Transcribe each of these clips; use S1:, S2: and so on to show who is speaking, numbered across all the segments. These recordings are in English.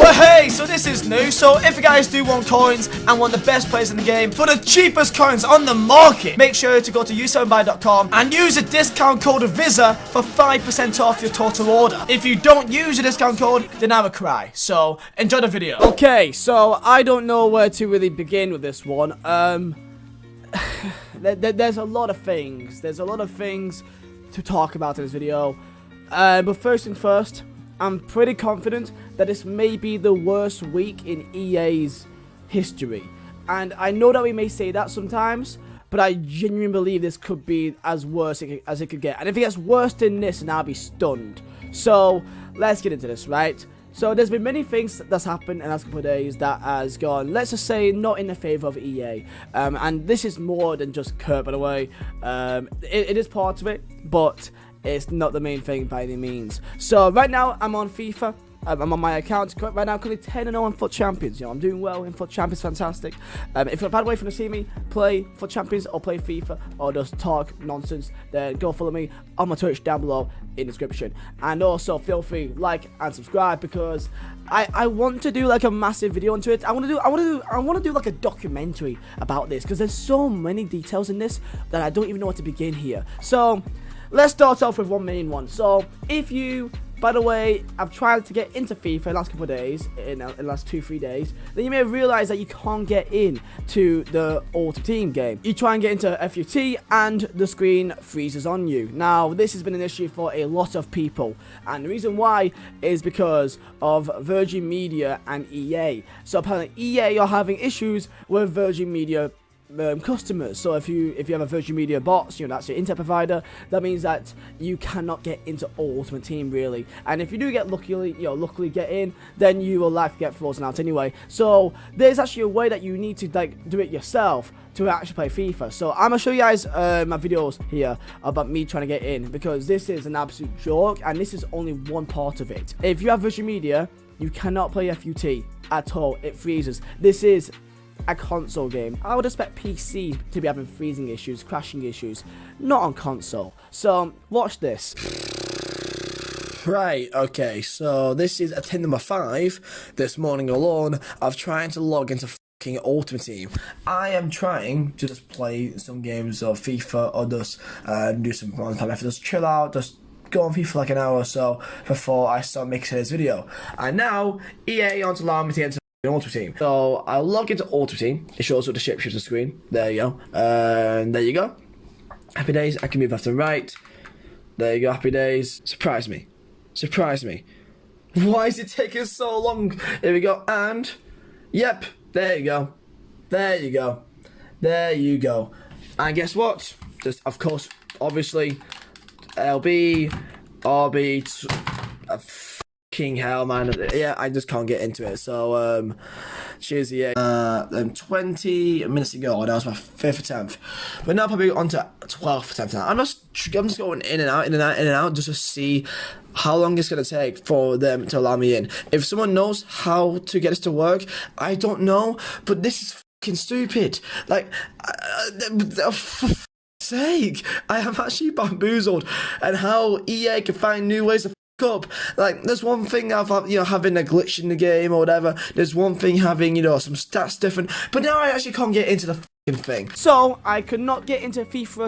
S1: But hey, so this is new, so if you guys do want coins and want the best players in the game for the cheapest coins on the market, make sure to go to u7buy.com and use the discount code Vizeh for 5% off your total order. If you don't use the discount code, then I will cry. So enjoy the video.
S2: Okay, so I don't know where to really begin with this one. There's a lot of things. There's a lot of things to talk about in this video. But first and first, I'm pretty confident that this may be the worst week in EA's history. And I know that we may say that sometimes, but I genuinely believe this could be as worse as it could get. And if it gets worse than this, then I'll be stunned. So, let's get into this, right? So, there's been many things that's happened in the last couple of days that has gone, let's just say, not in the favour of EA. And this is more than just Kurt, by the way. It is part of it, but it's not the main thing by any means. So right now I'm on FIFA. I'm on my account right now, currently 10-0 on FUT Champions. You know, I'm doing well in FUT Champions, fantastic. If you're a bad way to see me play FUT Champions or play FIFA or just talk nonsense, then go follow me on my Twitch down below in the description. And also feel free like and subscribe, because I want to do like a massive video into it. I want to do like a documentary about this, because there's so many details in this that I don't even know where to begin here. So let's start off with one main one. So if you, by the way, I've tried to get into FIFA in the last couple of days, in the last 2-3 days, then you may realize that you can't get in to the Ultimate Team game. You try and get into FUT and the screen freezes on you. Now, this has been an issue for a lot of people, and the reason why is because of Virgin Media and EA. So apparently EA are having issues with Virgin Media customers. So if you have a Virgin Media box, you know, that's your internet provider, that means that you cannot get into Ultimate Team really. And if you do get luckily get in, then you will likely get frozen out anyway. So there's actually a way that you need to like do it yourself to actually play FIFA. So I'm gonna show you guys my videos here about me trying to get in, because this is an absolute joke and this is only one part of it. If you have Virgin Media, you cannot play FUT at all. It freezes. This is a console game. I would expect PC to be having freezing issues, crashing issues, not on console. So watch this.
S3: Right, okay, so this is attempt number 5 this morning alone of trying to log into fucking Ultimate Team. I am trying to just play some games of FIFA or just do some runtime effort, just chill out, just go on FIFA for like an hour or so before I start making this video. And now EA aren't allowing me to enter Ultimate Team. So I'll log into Ultimate Team. It shows up the shapeshifter screen. There you go. There you go. Happy days. I can move left and right. There you go. Happy days. Surprise me. Surprise me. Why is it taking so long? Here we go. And yep. There you go. There you go. There you go. And guess what? Just of course, obviously, LB, RB. King hell, man. Yeah, I just can't get into it. So cheers, EA. 20 minutes ago, that was my 5th attempt, but now probably on to 12th attempt now. I'm just going in and out just to see how long it's gonna take for them to allow me in. If someone knows how to get this to work, I don't know, but this is fucking stupid. Like, for fuck's sake, I am actually bamboozled, and how EA can find new ways to up. Like, there's one thing having a glitch in the game or whatever. There's one thing having, some stats different. But now I actually can't get into the fucking thing.
S2: So I could not get into FIFA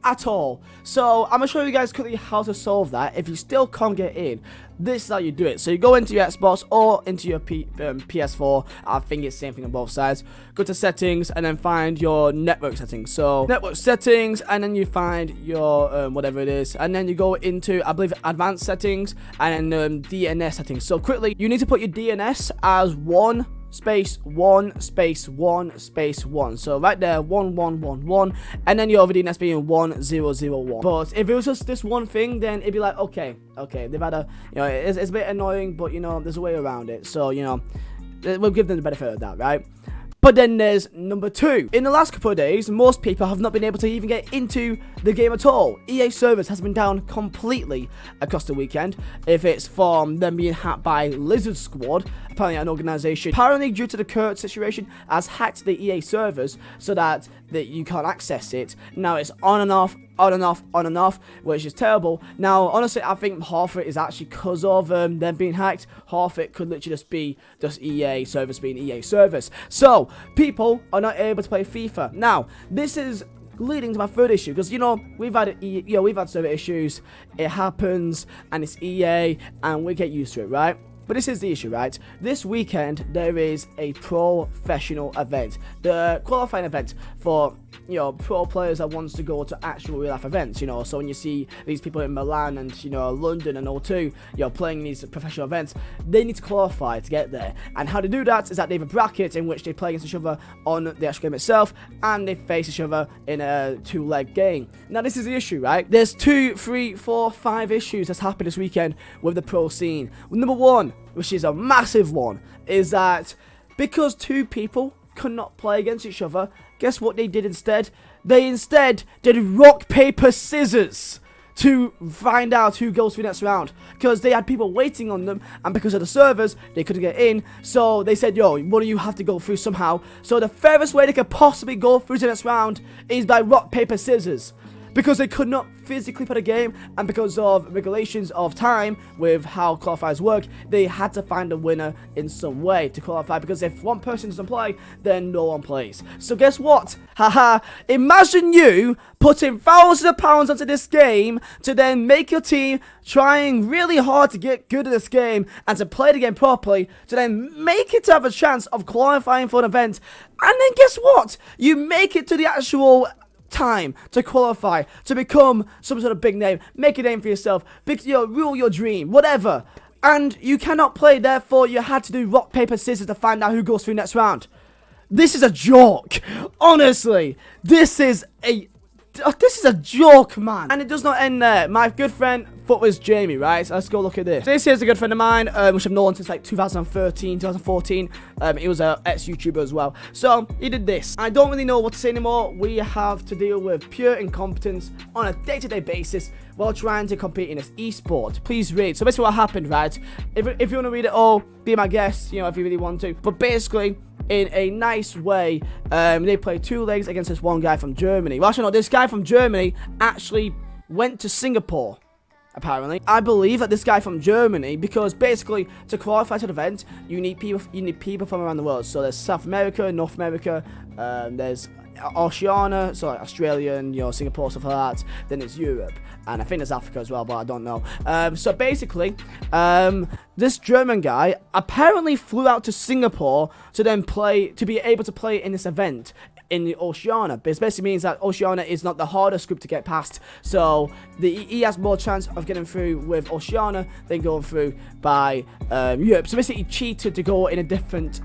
S2: at all. So I'm gonna show you guys quickly how to solve that. If you still can't get in, this is how you do it. So you go into your Xbox or into your PS4. I think it's the same thing on both sides. Go to settings and then find your network settings. So network settings, and then you find your whatever it is, and then you go into, I believe, advanced settings and then DNS settings. So quickly, you need to put your DNS as 1 space 1 space 1 space 1. So right there, 1111, and then your DNS being 1001. But if it was just this one thing, then it'd be like, okay, they've had a, it's a bit annoying, but there's a way around it. So we'll give them the benefit of that, right? But then there's number 2. In the last couple of days, most people have not been able to even get into the game at all. EA servers has been down completely across the weekend. If it's from them being hacked by Lizard Squad, apparently an organization, apparently due to the Kurt situation, has hacked the EA servers so that you can't access it. Now it's on and off on and off, which is terrible. Now, honestly, I think half of it is actually because of them being hacked. Half of it could literally just be just EA service being EA service. So, people are not able to play FIFA. Now, this is leading to my third issue, because we've had server issues. It happens, and it's EA, and we get used to it, right? But this is the issue, right? This weekend, there is a professional event. The qualifying event for, pro players that wants to go to actual real-life events, So when you see these people in Milan and, London and all too, playing these professional events, they need to qualify to get there. And how to do that is that they have a bracket in which they play against each other on the actual game itself, and they face each other in a 2-leg game. Now, this is the issue, right? There's 2, 3, 4, 5 issues that's happened this weekend with the pro scene. Number one, which is a massive one, is that because 2 people could not play against each other, guess what they did instead? They instead did rock, paper, scissors to find out who goes through the next round, because they had people waiting on them, and because of the servers, they couldn't get in. So they said, yo, one of you have to go through somehow. So the furthest way they could possibly go through to the next round is by rock, paper, scissors. Because they could not physically play the game, and because of regulations of time with how qualifiers work, they had to find a winner in some way to qualify, because if one person doesn't play, then no one plays. So guess what? Haha, imagine you putting thousands of pounds onto this game to then make your team trying really hard to get good at this game and to play the game properly, to then make it to have a chance of qualifying for an event, and then guess what? You make it to the actual time to qualify, to become some sort of big name, make a name for yourself, rule your dream, whatever, and you cannot play. Therefore, you had to do rock, paper, scissors to find out who goes through next round. This is a joke. Honestly, this is a joke, man. And it does not end there. My good friend Footwear's Jamie, right? So let's go look at this. This is a good friend of mine, which I've known since like 2013, 2014. He was an ex-YouTuber as well. So he did this. I don't really know what to say anymore. We have to deal with pure incompetence on a day-to-day basis while trying to compete in this esport. Please read. So basically what happened, right? If you want to read it all, be my guest, if you really want to. But basically, in a nice way, they played 2 legs against this one guy from Germany. Well, actually, no, this guy from Germany actually went to Singapore, apparently. I believe that this guy from Germany, because basically to qualify to the event, you need people from around the world. So there's South America, North America, there's Oceania, so like Australia and Singapore, stuff like that. Then it's Europe, and I think there's Africa as well, but I don't know. So basically, this German guy apparently flew out to Singapore to then be able to play in this event in the Oceania. But it basically means that Oceania is not the hardest group to get past, so he has more chance of getting through with Oceania than going through by Europe. So basically he cheated to go in a different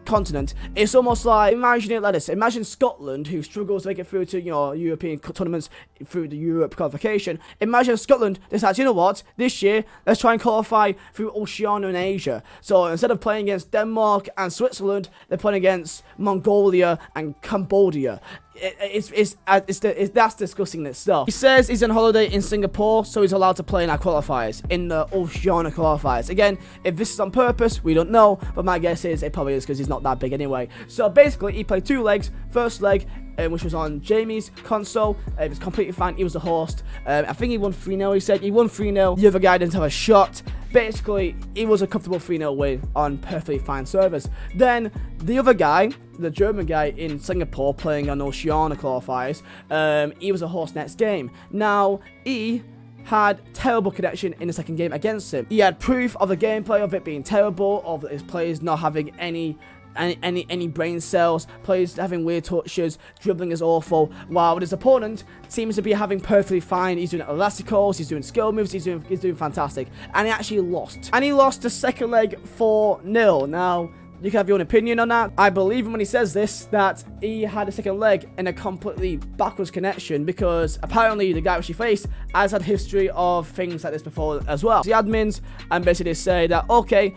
S2: continent. It's almost like, imagine it like this. Imagine Scotland, who struggles to make it through to European tournaments through the Europe qualification. Imagine Scotland decides, you know what, this year let's try and qualify through Oceania and Asia. So instead of playing against Denmark and Switzerland, they're playing against Mongolia and Cambodia. That's discussing this stuff. He says he's on holiday in Singapore, so he's allowed to play in our qualifiers, in the Oceania qualifiers. Again, if this is on purpose, we don't know, but my guess is it probably is, because he's not that big anyway. So basically, he played 2 legs. First leg, which was on Jamie's console. It was completely fine. He was the host. I think he won 3-0. He said he won 3-0. The other guy didn't have a shot. Basically, it was a comfortable 3-0 win on perfectly fine servers. Then the other guy, the German guy in Singapore playing on Oceania qualifiers, he was a host next game. Now, he had terrible connection in the second game against him. He had proof of the gameplay of it being terrible, of his players not having any brain cells, players having weird touches, dribbling is awful, while his opponent seems to be having perfectly fine. He's doing elasticals, he's doing skill moves, he's doing fantastic, and he actually lost. And he lost the second leg 4-0. Now, you can have your own opinion on that. I believe him when he says this, that he had a second leg in a completely backwards connection, because apparently the guy which he faced has had history of things like this before as well. The admins and basically say that, okay,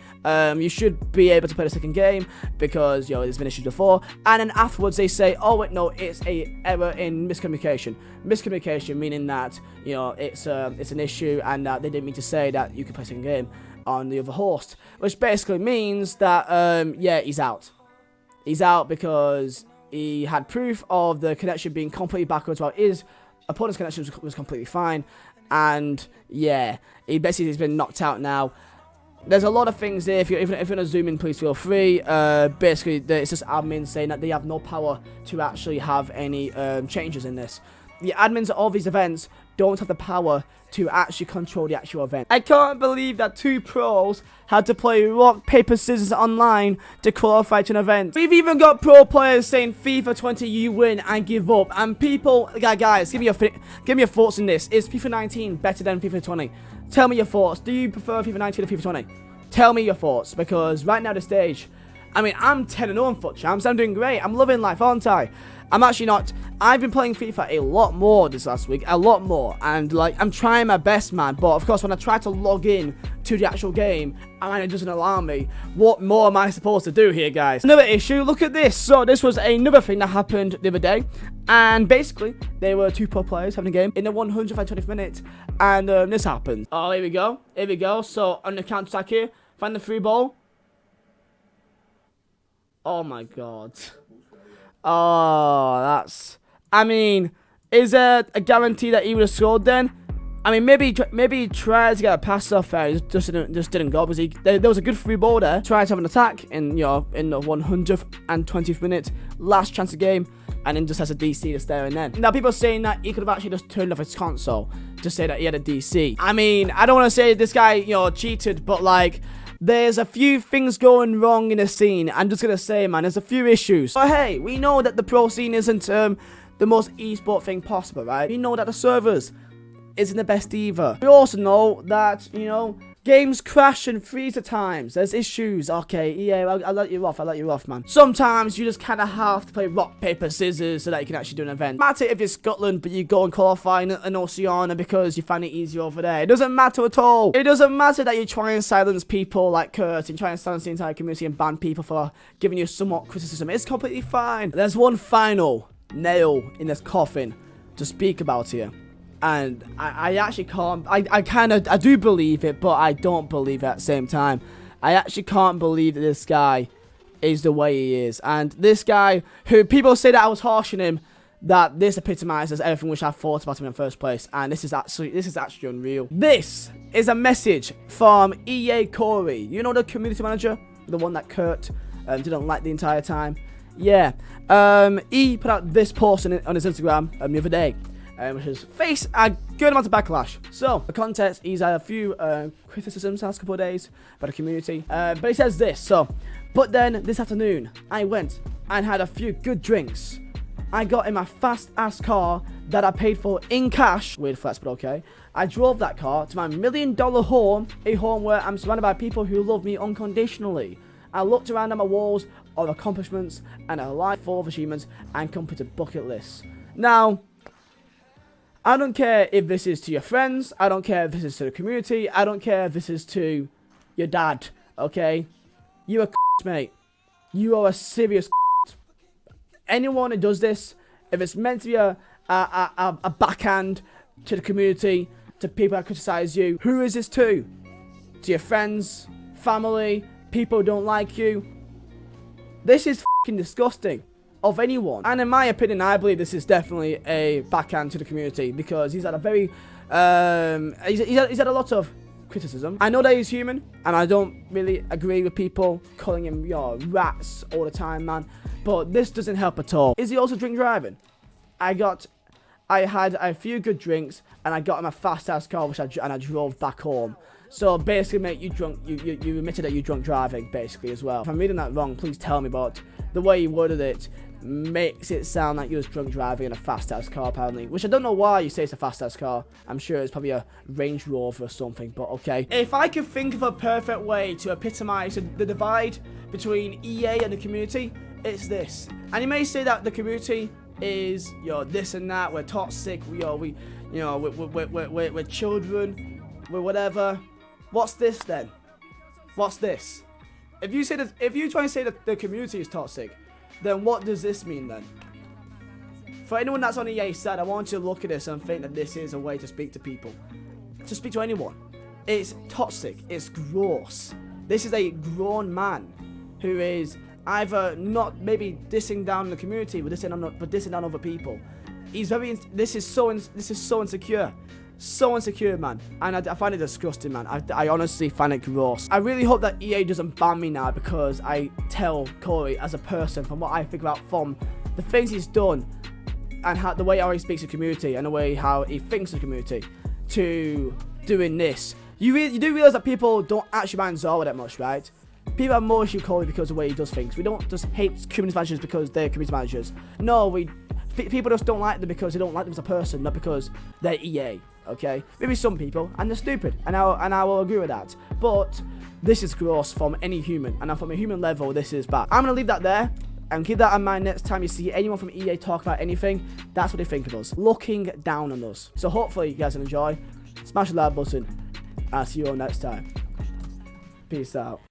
S2: you should be able to play the second game because, there's been issues before. And then afterwards they say, oh wait, no, it's a error in miscommunication. Miscommunication meaning that, it's an issue, and that they didn't mean to say that you could play second game on the other host, which basically means that yeah, he's out. He's out because he had proof of the connection being completely backwards, while his Opponent's connection was completely fine. And yeah, he basically has been knocked out now. There's a lot of things there. If you're going to zoom in, please feel free. Basically, it's just admins saying that they have no power to actually have any changes in this. The admins of all these events don't have the power to actually control the actual event. I can't believe that 2 pros had to play rock, paper, scissors online to qualify to an event. We've even got pro players saying FIFA 20 you win and give up. And people, guys, give me your thoughts on this. Is FIFA 19 better than FIFA 20? Tell me your thoughts. Do you prefer FIFA 19 or FIFA 20? Tell me your thoughts, because right now the stage, I mean, I'm 10-0 in FUT Champs. I'm doing great. I'm loving life, aren't I? I'm actually not. I've been playing FIFA a lot more this last week, a lot more, and like I'm trying my best, man. But of course, when I try to log in to the actual game, and it doesn't allow me, what more am I supposed to do here, guys? Another issue. Look at this. So this was another thing that happened the other day, and basically there were 2 pro players having a game in the 120th minute, and this happened. Oh, here we go. Here we go. So on the counter attack here, find the free ball. Oh my god. Oh, that's... I mean, is there a guarantee that he would have scored then? I mean, maybe he tried to get a pass off there. It just didn't go, because there was a good free ball there. Tried to have an attack in, you know, in the 120th minute, last chance of game, and then just has a DC just there and then. Now, people are saying that he could have actually just turned off his console to say that he had a DC. I mean, I don't want to say this guy, you know, cheated, but like... There's a few things going wrong in the scene. I'm just going to say, man, there's a few issues. But hey, we know that the pro scene isn't the most esport thing possible, right? We know that the servers isn't the best either. We also know that, you know, games crash and freeze at times. There's issues. Okay, EA, I'll let you off, man. Sometimes you just kind of have to play rock, paper, scissors so that you can actually do an event. Matter if you're Scotland, but you go and qualify in Oceania because you find it easier over there. It doesn't matter at all. It doesn't matter that you try and silence people like Kurt and try and silence the entire community and ban people for giving you somewhat criticism. It's completely fine. There's one final nail in this coffin to speak about here. And I actually can't, I do believe it, but I don't believe it at the same time. I actually can't believe that this guy is the way he is. And this guy, who people say that I was harsh on him, that this epitomizes everything which I thought about him in the first place. And this is actually unreal. This is a message from EA Corey. You know, the community manager? The one that Kurt didn't like the entire time? Yeah. He put out this post on his Instagram the other day. Which has faced a good amount of backlash. So, the context, he's had a few criticisms the last couple of days by the community. But he says this, so, but then this afternoon, I went and had a few good drinks. I got in my fast-ass car that I paid for in cash. Weird flex, but okay. I drove that car to my $1 million home, a home where I'm surrounded by people who love me unconditionally. I looked around at my walls of accomplishments and a life full of achievements and completed bucket lists. Now, I don't care if this is to your friends, I don't care if this is to the community, I don't care if this is to your dad, okay? You're a mate. You are a serious Anyone who does this, if it's meant to be a backhand to the community, to people that criticize you, who is this to? To your friends, family, people who don't like you? This is fucking disgusting. Of anyone. And in my opinion, I believe this is definitely a backhand to the community, because he's had a very he's had a lot of criticism. I know that he's human, and I don't really agree with people calling him, you know, rats all the time, man, but this doesn't help at all. Is he also drink driving? I had a few good drinks, and I got in a fast ass car which I drove back home. So basically, mate, you admitted that you drunk driving, basically, as well. If I'm reading that wrong, please tell me, but the way you worded it makes it sound like you was drunk driving in a fast-ass car, apparently. Which I don't know why you say it's a fast-ass car. I'm sure it's probably a Range Rover or something, but okay. If I could think of a perfect way to epitomize the divide between EA and the community, it's this. And you may say that the community is, you know, this and that, we're toxic, we're children, we're whatever. What's this then? What's this? If you try and say that the community is toxic, then what does this mean then? For anyone that's on the EA side, I want you to look at this and think that this is a way to speak to people. To speak to anyone. It's toxic. It's gross. This is a grown man who is either not maybe dissing down the community, but dissing down other people. He's very. This is so insecure. So insecure, man. And I find it disgusting, man. I honestly find it gross. I really hope that EA doesn't ban me now because I tell Corey as a person from what I think about from the things he's done and the way how he speaks to the community and the way how he thinks of the community to doing this. You do realize that people don't actually mind Zara that much, right? People have more issue with Corey because of the way he does things. We don't just hate community managers because they're community managers. No, people just don't like them because they don't like them as a person, not because they're EA. Okay, maybe some people, and they're stupid, and I will agree with that. But this is gross from any human, and from a human level, this is bad. I'm gonna leave that there, and keep that in mind next time you see anyone from EA talk about anything. That's what they think of us, looking down on us. So hopefully you guys enjoy. Smash the like button. I'll see you all next time. Peace out.